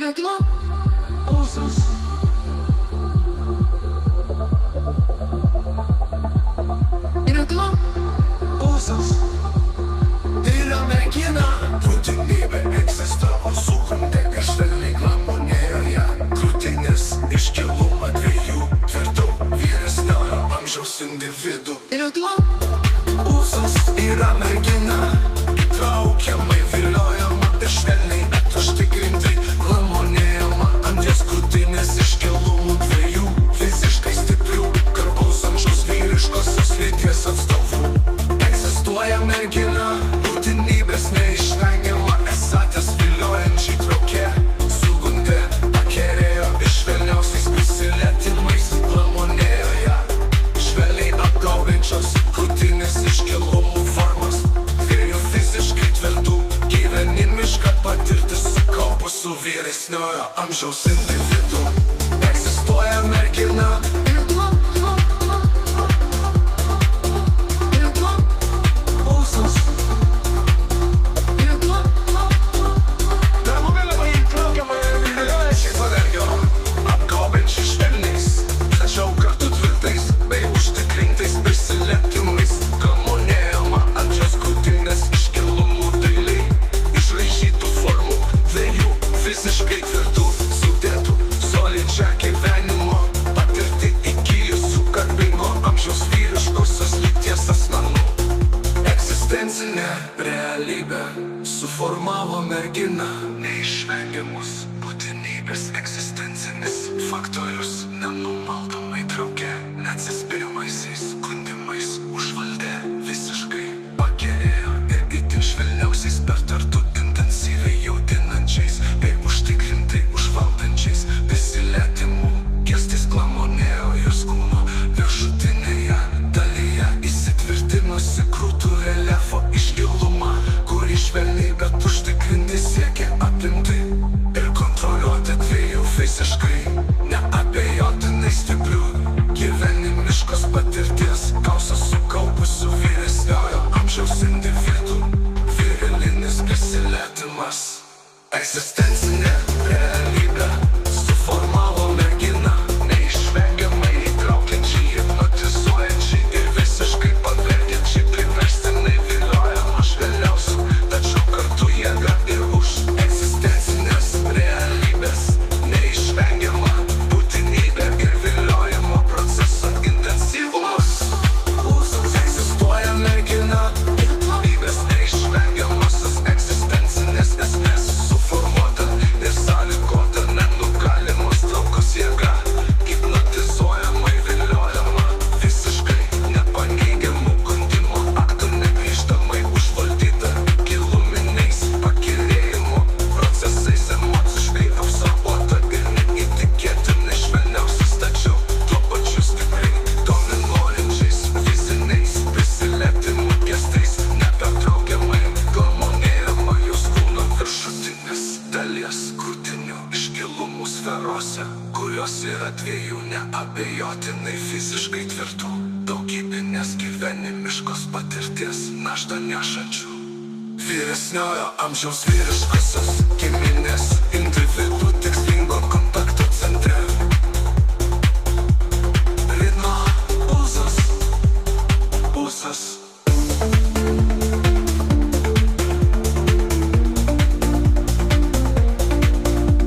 Reklama olsun. Reklama olsun. Yra mergina, būtinybė egzistavo, sukundė švelniai glamonėjoje. Krūtinės iškilumą dviejų tvirtų vyresniojo amžiaus individų. Reklama olsun. Yra mergina, traukiamai viliojama ir švelniai bet užtikrintai glamonėjama. Ant jos krūtinės iškilumų dviejų fiziškai stiprių garbaus amžiaus vyriškosios lyties atstovų. Egzistuoja mergina, būtinybės neišvengiama, esatės viliojančiai traukė, sugundė, pakerėjo ir švelniausiais prisilietimais glamonėjo ją. Švelniai apgaubiančios krūtinės iškilumų formos, dviejų fiziškai tvirtų gyvenimišką patirtį sukaupusių vyresniojo amžiaus individų. Egzistuoja mergina, fiziškai tvirtų, sudėtų, solidžią gyvenimo patirtį įgijusių garbingo amžiaus vyriškosios lyties asmenų. Egzistencinė realybė suformavo merginą, neišvengiamus būtinybės egzistencinis faktorius nenumaldomai traukė, neatsispiriamaisiais skundimais užvaldė, visiškai pakerėjo ir itin švelniausiais pertartų intensyviai jaudinančiais bei užtikrintai užvaldančiais prisilietimų gestais glamonėjo jos kūno viršutinėje dalyje įsitvirtinusi krūtų reljefo iškilumą, kurį švelniai bet užtikrintai siekė apimti ir kontroliuoti dviejų fiziškai neabejotinai stiprių gyvenimiškos patirties gausą sukaupusių vyresniojo amžiaus individų. Virilinis prisilietimas. Egzistencinė realybė suformavo merginą, neišvengiamai įtraukiančiai, hipnotizuojančiai ir visiškai pavergiančiai, priverstinai viliojama švelniausių, tačiau kartu jėga ir už egzistencinės realybės neišvengiama būtinybė ir viliojimo proceso intensyvumas. Egzistuoja mergina, būtinybės neišvengiamosios egzistencinės esmės suformuota ir sąlygota nenugalimos traukos jėga, hipnotizuojamai viliojama, visiškai nepaneigiamų gundimo aktų negrįžtamai užvaldyta giluminiais pakylėjimo procesais, emociškai absorbuota ir neįtikėtinai švelniausiais, tačiau tuo pačiu stipriai dominuojančiais fiziniais prisilietimų gestais, nepertraukiamai glamonėjama jos kūno viršutinės dalies krūtinių iškilumų sferose, kurios yra dviejų neabejotinai fiziškai tvirtų daugybinės gyvenimiškos patirties naštą nešančių vyresniojo amžiaus vyriškosios giminės individų.